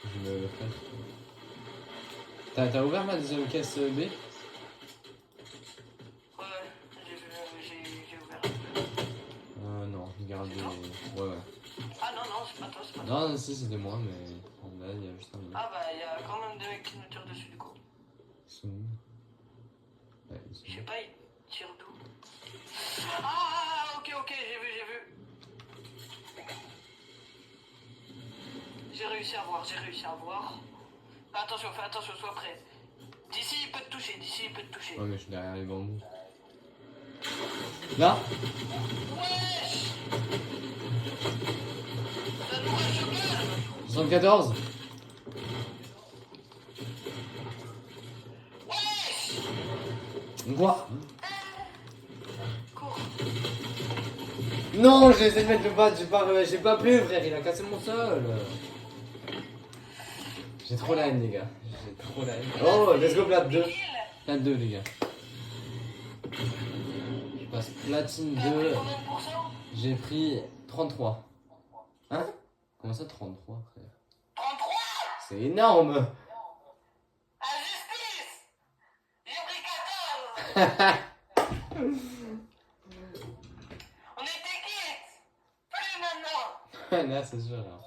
Je me fais. T'as ouvert la deuxième caisse B? Ouais, j'ai ouvert. Non, regardez. Ouais, ouais. Ah non, c'est pas toi. Non, si, c'était moi, mais là, il y a juste un mec. Ah bah, il y a quand même deux mecs qui nous tirent dessus du coup. Ils sont où? Ouais, ils sont Je sais pas, ils tirent d'où? Ah, ok, j'ai vu. J'ai réussi à voir. Fais attention, sois prêt. D'ici, il peut te toucher. Ouais, mais je suis derrière les bambous. Là? Wesh! Ça nous reste au calme! 74? Wesh! Quoi? Cours. Non, j'ai essayé de mettre le bas, j'ai pas pu, frère, il a cassé mon sol. J'ai trop la haine, les gars. J'ai trop la haine. Oh, let's go, plat 2. Plat 2, les gars. Je passe platine 2. Combien de pourcents? J'ai pris 33. Hein? Comment ça, 33, frère? 33! C'est énorme! Injustice! J'ai pris 14! On était quittes! Plus maintenant! Là, c'est sûr. Hein.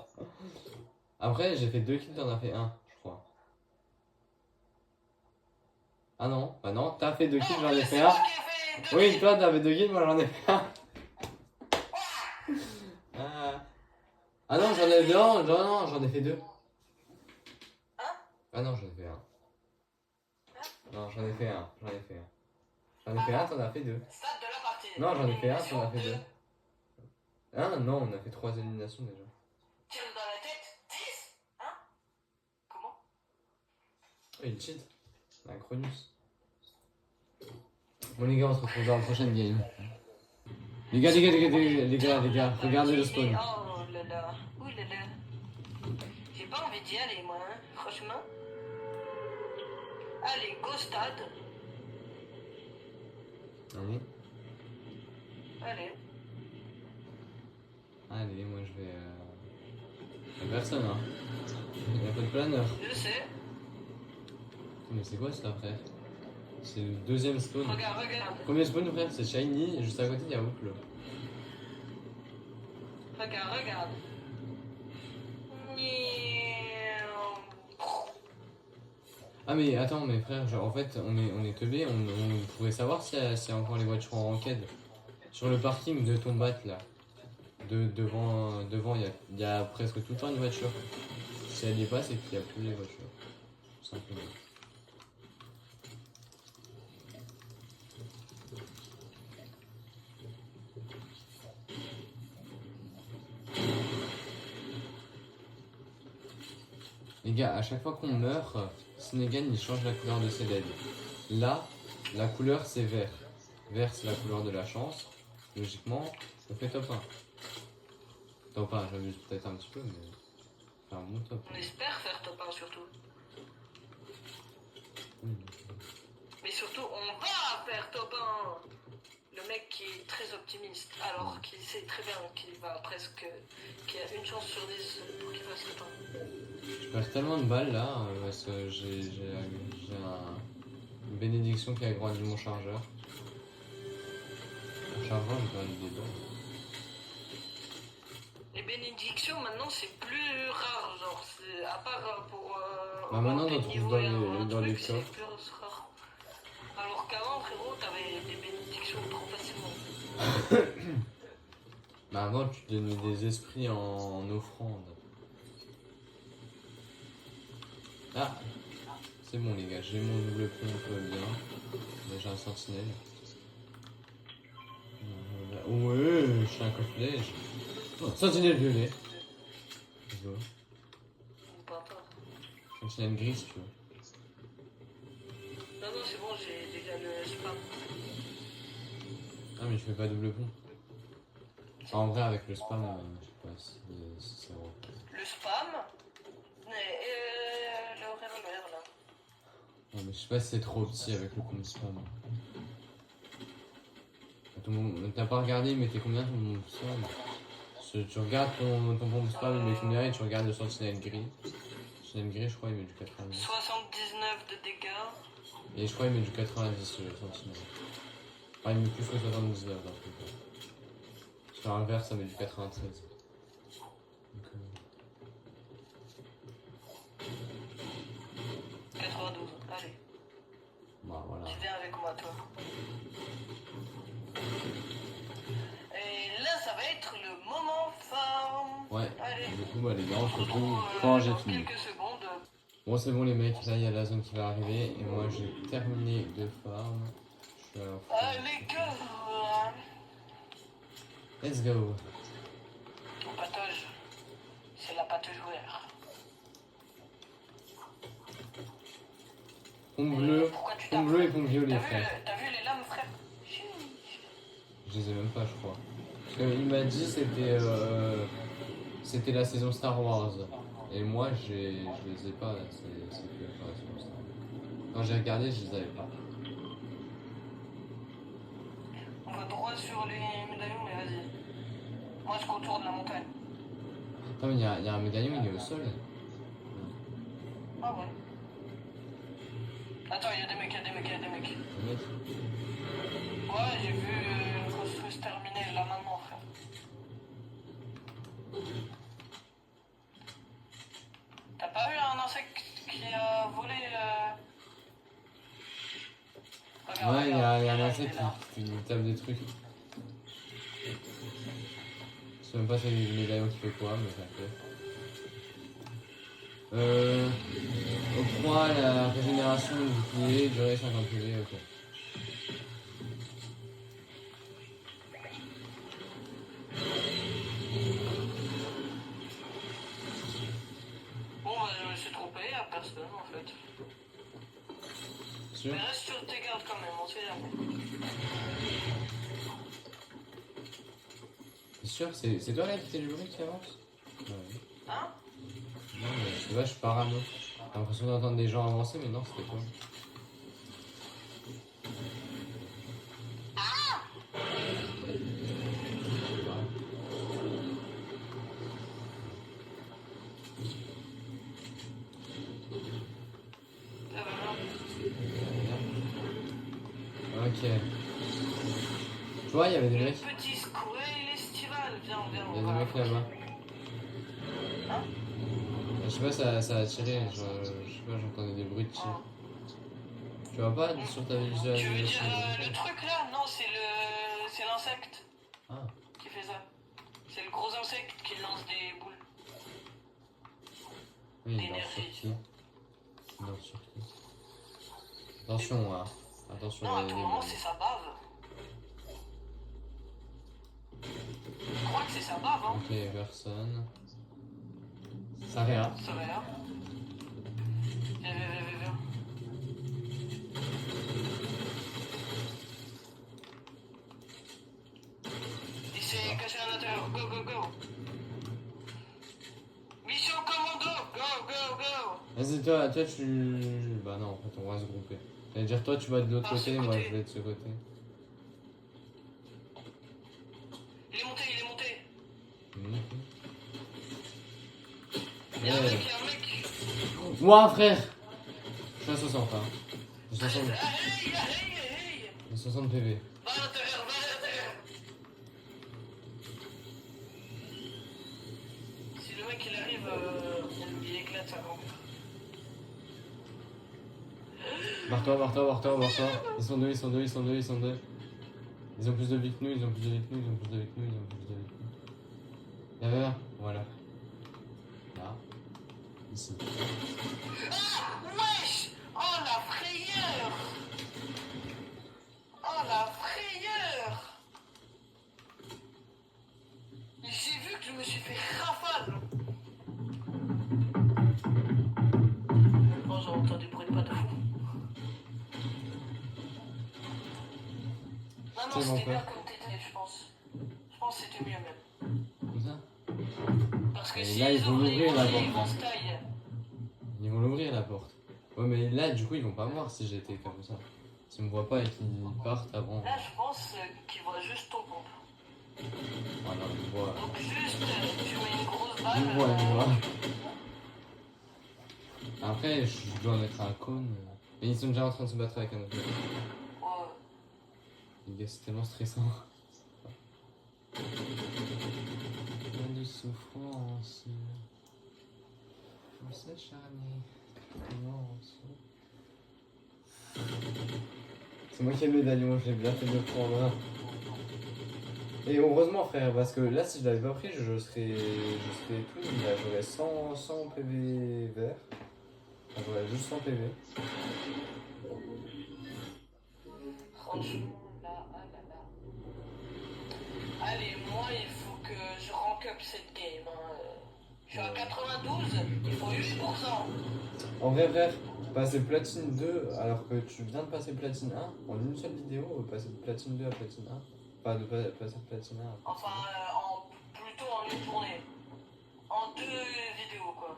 Après, j'ai fait 2 kills, t'en as fait 1, je crois. Ah non, bah non, t'as fait 2 kills, j'en ai fait 1. Oui, toi, t'avais 2 kills, moi j'en ai fait 1. Ah non, j'en ai 2, non, j'en ai fait 2. Ah non, j'en ai fait 1. Non, j'en ai fait 1, J'en ai fait 1, t'en as fait 2. Stade de la partie. Non, j'en ai fait 1, t'en as fait 2. Hein? Non, on a fait 3 éliminations déjà. Tire dans la tête, 10? Hein? Comment? Oh, il cheat. Un Cronus. Bon les gars, on se retrouve dans la prochaine game. Les gars, regardez le spawn. Oh là là, ouh là là. J'ai pas envie d'y aller moi, hein, franchement. Allez, go stade. Allez. Allez, moi je vais... Y'a personne, hein. Y'a pas de planeur. Je sais. Mais c'est quoi ça, frère? C'est le deuxième spawn. Regarde. Premier spawn, frère, c'est Shiny, et juste à côté, il y a Outlaw. Regarde. Ah mais attends, mais frère, genre, en fait, on est teubé, on pourrait savoir s'il y a encore les voitures en ranked. Sur le parking de Tombat, là. Devant, il y a presque tout le temps une voiture. Si elle y est pas, c'est qu'il n'y a plus les voitures. Tout simplement. Les gars, à chaque fois qu'on meurt, Snegan il change la couleur de ses LED. Là, la couleur c'est vert. Vert c'est la couleur de la chance. Logiquement, ça fait top 1. Top 1, j'abuse peut-être un petit peu, mais c'est un bon top. On espère faire top 1 surtout. Mais surtout, on va faire top 1. Le mec qui est très optimiste, alors qu'il sait très bien qu'il va presque... qu'il y a une chance sur 10 pour qu'il fasse top 1. Je perds tellement de balles là, parce que j'ai une bénédiction qui a agrandi mon chargeur. Mon chargeur, j'ai perdu des balles. Les bénédictions maintenant c'est plus rare, genre c'est à part pour Bah maintenant on augmenter le trouve niveau dans les c'est coffres. plus rare. Alors qu'avant frérot t'avais des bénédictions trop facilement. Bah avant tu donnais des esprits en offrande. Ah, c'est bon les gars, j'ai mon double pompe bien. Déjà un sentinelle. Ouais, je suis un coffre-neige. Oh, sentinelle violet. veux. Ou pas encore. Sentinelle grise, si tu veux. Non, non, c'est bon, j'ai déjà le spam. Ah, mais je fais pas double pont. Enfin, en vrai, avec le spam, je sais pas si ça va. Le spam et le revolver là. Non, mais je sais pas si c'est trop petit avec le pont de spam. T'as pas regardé, il mettait combien ton pont de spam? Tu regardes ton pont de spam, il met combien et tu regardes le sentinelle gris. Le sentinelle gris, je crois, il met du 90. 79 de dégâts. Et je crois qu'il met du 90 le sentinelle. Enfin, il met plus que 79 dans le truc. Sur l'inverse, ça met du 93. Donc, 92, allez. bah voilà. Tu viens avec moi, toi. Et là, ça va être le moment farm. Ouais, Allez. du coup, bah les gars, on se On retrouve retrouve quand j'ai dans fini. quelques secondes. Bon, c'est bon, les mecs, là il y a la zone qui va arriver. Et moi, j'ai terminé de farm. Je suis à la fin. Allez, go. Let's go. On patauge. C'est la pâte joueur. Pompe bleue, Pourquoi tu pompe tapes? bleue et pompe violet, frère. T'as vu les lames, frère? Je les ai même pas, je crois. Parce qu'il m'a dit c'était la saison Star Wars. Et moi, je les ai pas, c'est que la saison Star Wars. Quand j'ai regardé, je les avais pas. On va droit sur les médaillons, mais vas-y. Moi, je contourne la montagne. Attends, mais il y a un médaillon, il est au sol. Ah ouais. Attends, il y a des mecs. Le mec. Ouais, j'ai vu une construction se terminer là maintenant, frère. T'as pas vu un insecte qui a volé Regarde, Ouais, il y a regarde, un insecte il est là. qui tape des trucs. Je sais même pas si c'est le médaillon qui fait quoi, mais ça fait. Octroi la régénération du bouclier, durée 50 PV, ok. Bon, bah, je me suis trompé, y'a personne en fait. Sûr? Mais reste sur tes gardes quand même, on sait jamais. C'est sûr? C'est toi là qui t'es le bruit qui avance? Ouais. Hein? Non, mais je sais pas, je suis parano. J'ai l'impression d'entendre des gens avancer, mais non, c'était toi. Ok. Tu vois, il y avait des mecs. Petit squirrel estival, viens, Il y on a des va. mecs là-bas. Hein? Je sais pas, ça a tiré. Je sais pas, j'entendais des bruits de tir. Tu vois pas sur ta Tu veux visualisation? dire le truc là? Non, c'est l'insecte Ah, qui fait ça. C'est le gros insecte qui lance des boules. oui, il lance sur qui? Il lance sur qui? Attention, hein. Attention, Non, à les tout moment, c'est sa bave. Je crois que c'est sa bave, hein. Ok, personne. Ça rien. Ça va là. Viens. Il s'est caché à l'intérieur. Go. Mission commando. Go. Vas-y, toi, tu. Bah non, en fait, on va se grouper. J'allais dire, toi, tu vas de l'autre Ah, ce côté, moi, côté. je vais de ce côté. Il est monté. Mhm. Il y a un Ouais. mec. Moi, frère! Je suis à 60, hein. J'ai 60, Hey. j'ai 60 PV. Va à l'intérieur. Si le mec il arrive, il éclate sa grand-mère. Barre-toi. Ils sont deux. Ils ont plus de vie que nous, Là, voilà. Là. Ici. Ah, wesh! Oh la frayeur! J'ai vu que je me suis fait rafale. non, tellement c'était bien peur. comme t'étais, je pense. Je pense que c'était mieux même. Comme ça. Parce que Et si là, ils vont ouvrent les l'ouvrir, la volets, ils porte, vont là. se tailler. Ils vont l'ouvrir la porte. Ouais, mais là, du coup, ils vont pas me voir si j'étais comme ça. S'ils me voient pas et qu'ils partent avant. Là, je pense qu'ils voient juste ton pompe. Voilà, ils me voient. Donc juste, tu mets une grosse balle. Ils me voient, ils me voient. Après, je dois mettre un cône. Mais ils sont déjà en train de se battre avec un autre mec. Ouais. Les gars, c'est tellement stressant. Plein de souffrance. Faut s'acharner. C'est moi qui ai le médaillon, j'ai bien fait de le prendre. Et heureusement, frère, parce que là, si je l'avais pas pris, je serais tout nul, là. J'aurais 100 PV vert. Enfin, j'aurais juste 100 PV. Franchement, là, ah là là. Allez, moi, il faut que je rank up cette game. Hein. Je suis à 92, il faut 8%. En vrai, frère, passer platine 2 alors que tu viens de passer platine 1 en une seule vidéo, passer de platine 2 à platine 1. Pas de passer de platine 1 à platine Enfin, plutôt en une journée. En 2 vidéos, quoi.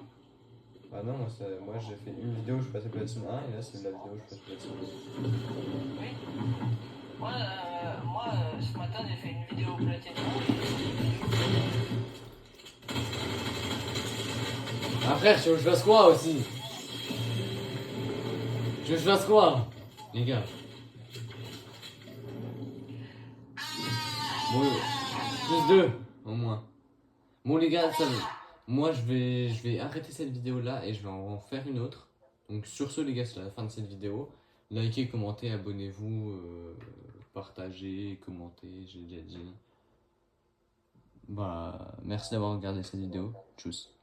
1. Bah non, moi j'ai fait une vidéo où je passais platine 1 et là c'est la vidéo où je passe platine 2. Oui. Moi, ce matin, j'ai fait une vidéo platine 1. Ah frère, tu veux que je fasse quoi aussi? Tu veux que je fasse quoi? Les gars. Bon, plus 2 au moins. Bon les gars, moi je vais arrêter cette vidéo là et je vais en faire une autre. Donc sur ce les gars, c'est la fin de cette vidéo. Likez, commentez, abonnez-vous, partagez, commentez, j'ai déjà dit. Bah merci d'avoir regardé cette vidéo. Tchuss.